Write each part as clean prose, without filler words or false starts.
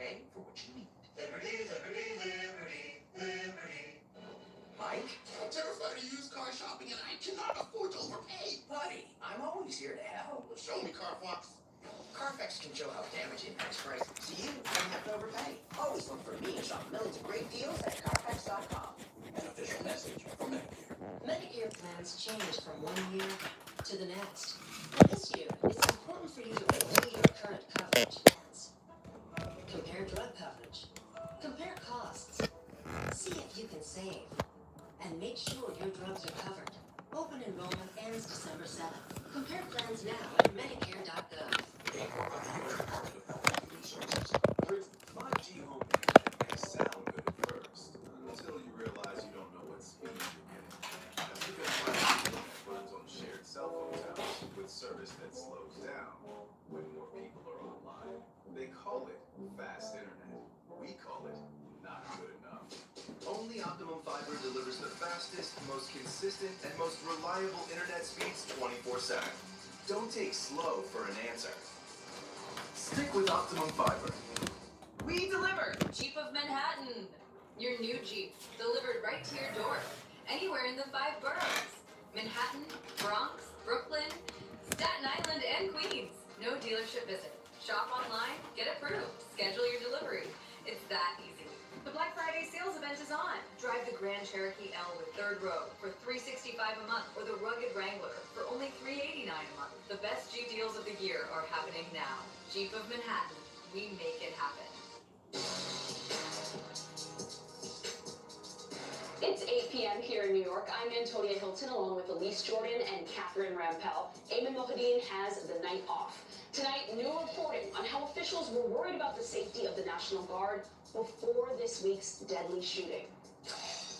pay for what you need. Liberty, liberty, liberty, liberty. Mike? I'm terrified of used car shopping and I cannot afford to overpay. Buddy, I'm always here to help. Well, show me, Carfax. Carfax can show how damage impacts prices to you and have to overpay. Always look for me and shop millions of great deals at Carfax.com. An official message from Medicare. Medicare plans change from one year to the next. This year, it's important for you to review your current coverage plans. Compare drug coverage. Compare costs. See if you can save. And make sure your drugs are covered. Open enrollment ends December 7th. Compare plans now at Medicare.gov. 5G home internet may sound good at first, until you realize you don't know what speed you're getting. That's because 5G internet runs on shared cell phone towers with service that slows down when more people are online. They call it fast internet. We call it not good enough. Only Optimum Fiber delivers the fastest, most consistent, and most reliable internet speeds 24/7. Don't take slow for an answer. Stick with Optimum Fiber. We deliver Jeep of Manhattan. Your new Jeep delivered right to your door. Anywhere in the 5 boroughs. Manhattan, Bronx, Brooklyn, Staten Island, and Queens. No dealership visit. Shop online, get approved, schedule your delivery. It's that easy. The Black Friday sales event is on. Drive the Grand Cherokee L with third row for $365 a month, or the rugged Wrangler for only $389 a month. The best Jeep deals of the year are happening now. Jeep of Manhattan. We make it happen. It's 8 p.m. here in New York. I'm Antonia Hilton along with Elise Jordan and Catherine Rampell. Eamon Mohadeen has the night off. Tonight, new reporting on how officials were worried about the safety of the National Guard before this week's deadly shooting.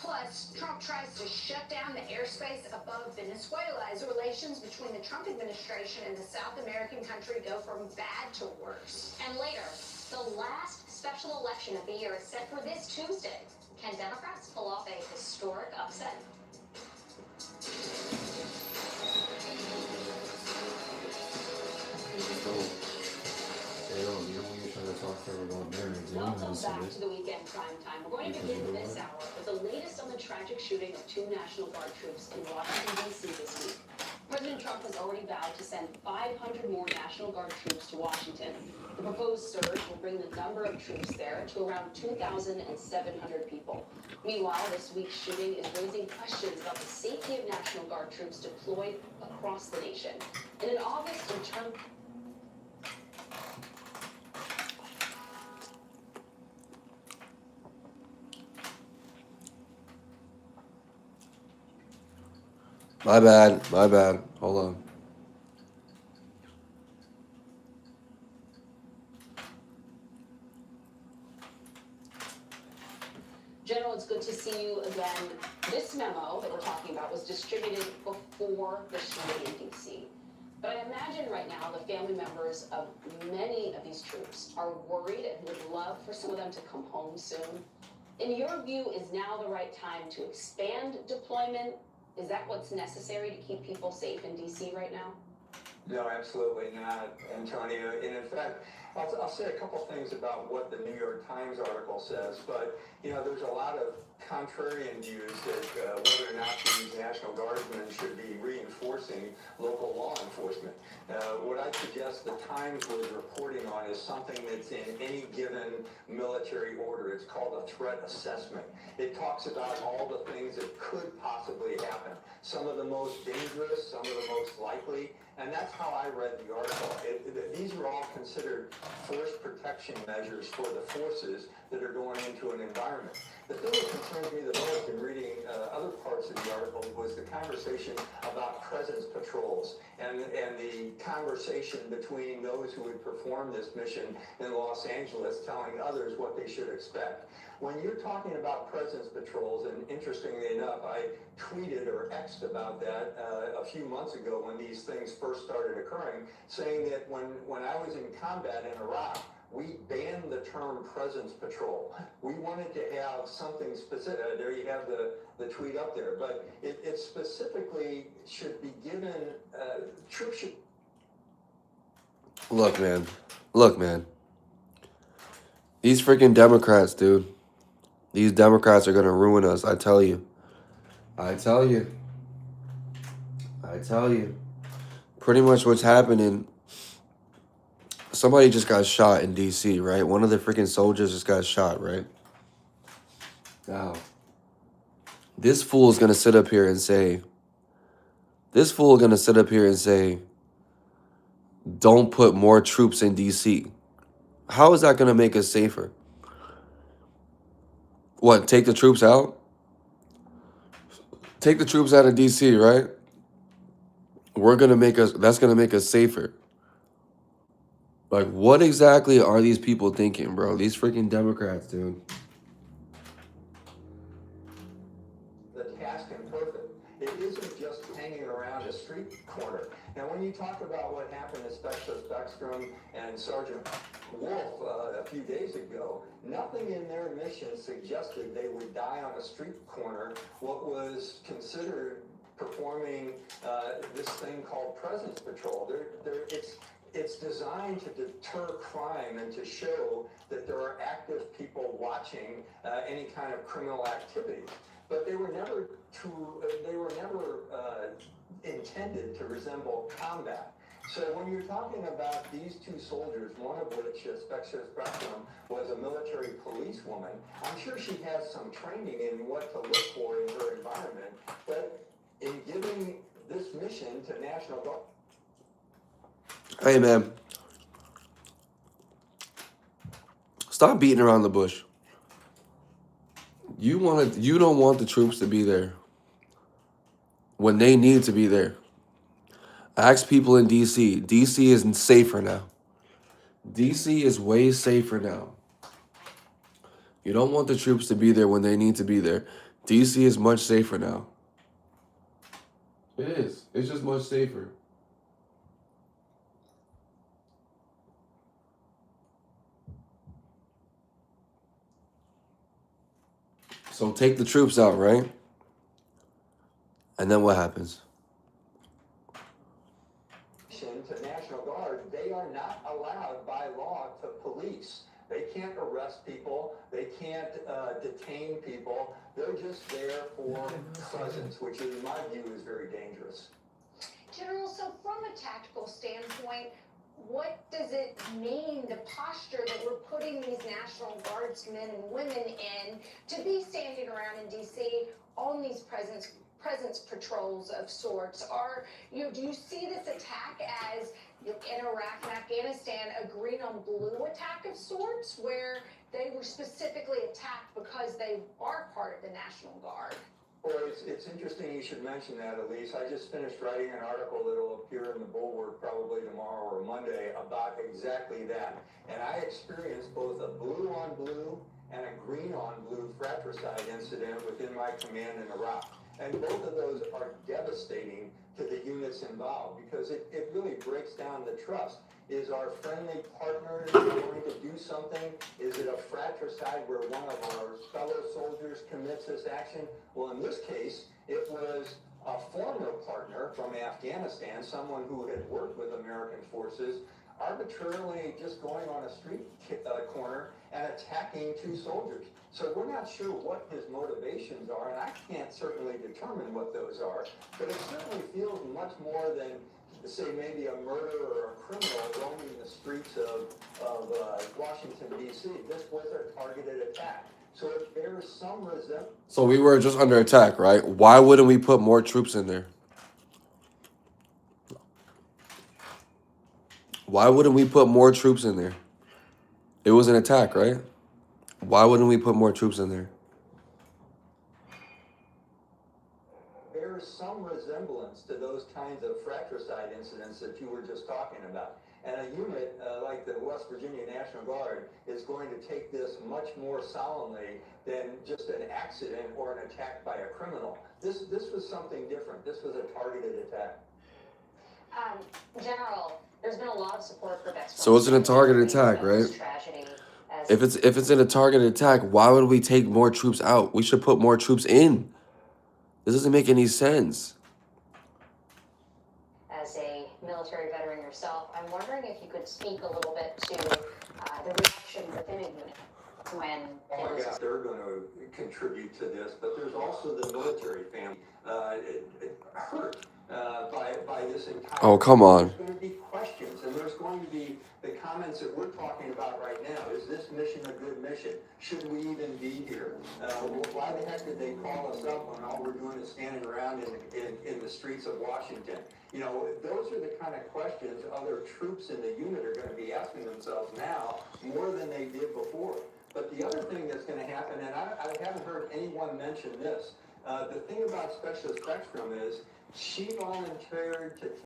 Plus, Trump tries to shut down the airspace above Venezuela as relations between the Trump administration and the South American country go from bad to worse. And later, the last special election of the year is set for this Tuesday. Can Democrats pull off a historic upset? Welcome back to the weekend prime time. We're going to begin this hour with the latest on the tragic shooting of 2 National Guard troops in Washington, D.C. this week. President Trump has already vowed to send 500 more National Guard troops to Washington. The proposed surge will bring the number of troops there to around 2,700 people. Meanwhile, this week's shooting is raising questions about the safety of National Guard troops deployed across the nation. And in August, My bad. Hold on. General, it's good to see you again. This memo that we're talking about was distributed before the shooting in D.C. But I imagine right now the family members of many of these troops are worried and would love for some of them to come home soon. In your view, is now the right time to expand deployment? Is that what's necessary to keep people safe in D.C. right now? No, absolutely not, Antonio. And in fact, I'll say a couple things about what the New York Times article says, but there's a lot of contrarian views that whether or not these National Guardsmen should be reinforcing local law enforcement. What I suggest the Times was reporting on is something that's in any given military order. It's called a threat assessment. It talks about all the things that could possibly happen. Some of the most dangerous, some of the most likely, and that's how I read the article. These are all considered force protection measures for the forces that are going into an environment. The thing that concerns me the most in reading other parts of the article was the conversation about presence patrols and the conversation between those who would perform this mission in Los Angeles telling others what they should expect. When you're talking about presence patrols, and interestingly enough, I tweeted or X'd about that a few months ago when these things first started occurring, saying that when I was in combat in Iraq, we banned the term presence patrol. We wanted to have something specific. There you have the tweet up there. But it specifically should be given, troops should... Look, man. These freaking Democrats, dude. These Democrats are gonna ruin us. I tell you. I tell you. I tell you. Pretty much what's happening. Somebody just got shot in D.C., right? One of the freaking soldiers just got shot, right? Now, this fool is gonna sit up here and say, don't put more troops in D.C. How is that gonna make us safer? What, take the troops out? Take the troops out of D.C., right? That's gonna make us safer. Like, what exactly are these people thinking, bro? These freaking Democrats, dude. The task and perfect. It isn't just hanging around a street corner. Now, when you talk about what happened to Specialist Beckstrom and Sergeant Wolf a few days ago, nothing in their mission suggested they would die on a street corner. What was considered performing this thing called presence patrol. It's designed to deter crime and to show that there are active people watching any kind of criminal activity. But they were never intended to resemble combat. So when you're talking about these two soldiers, one of which, Specialist Beckstrom, was a military policewoman, I'm sure she has some training in what to look for in her environment, but in giving this mission to National Guard. Hey, man. Stop beating around the bush. You don't want the troops to be there when they need to be there. Ask people in D.C. D.C. is safer now. D.C. is way safer now. You don't want the troops to be there when they need to be there. D.C. is much safer now. It is. It's just much safer. So take the troops out, right? And then what happens? To National Guard, they are not allowed by law to police. They can't arrest people. They can't detain people. They're just there for presence, which in my view is very dangerous. General, so from a tactical standpoint, what does it mean, the posture that we're putting these National Guardsmen and women in to be standing around in D.C. on these presence patrols of sorts? Do you see this attack as, in Iraq and Afghanistan, a green on blue attack of sorts, where they were specifically attacked because they are part of the National Guard? Well, it's interesting you should mention that, Elise. I just finished writing an article that will appear in the Bulwark probably tomorrow or Monday about exactly that. And I experienced both a blue on blue and a green on blue fratricide incident within my command in Iraq. And both of those are devastating to the units involved because it really breaks down the trust. Is our friendly partner going to do something? Is it a fratricide where one of our fellow soldiers commits this action? Well, in this case, it was a former partner from Afghanistan, someone who had worked with American forces, arbitrarily just going on a street corner and attacking two soldiers. So we're not sure what his motivations are, and I can't certainly determine what those are, but it certainly feels much more than, say, maybe a murderer or a criminal roaming the streets of Washington, D.C. This was a targeted attack. So it bears some resemblance. So we were just under attack, right? Why wouldn't we put more troops in there? Why wouldn't we put more troops in there? It was an attack, right? Why wouldn't we put more troops in there? Bears some resemblance to those kinds of fratricide incidents that you were just talking about. And a unit like the West Virginia National Guard is going to take this much more solemnly than just an accident or an attack by a criminal. This was something different. This was a targeted attack. General, there's been a lot of support for Beckstrom. So it's in a targeted attack, right? If it's in a targeted attack, why would we take more troops out? We should put more troops in. This doesn't make any sense. As a military veteran yourself, I'm wondering if you could speak a little bit to the reaction within a unit. Yeah, they're going to contribute to this, but there's also the military family hurt by this entire. Oh, come on. There's going to be questions, and there's going to be the comments that we're talking about right now. Is this mission a good mission? Should we even be here? Why the heck did they call us up when all we're doing is standing around in the streets of Washington? You know, those are the kind of questions other troops in the unit are going to be asking themselves now more than they did before. But the other thing that's going to happen, and I haven't heard anyone mention this, the thing about Specialist Beckstrom is she volunteered to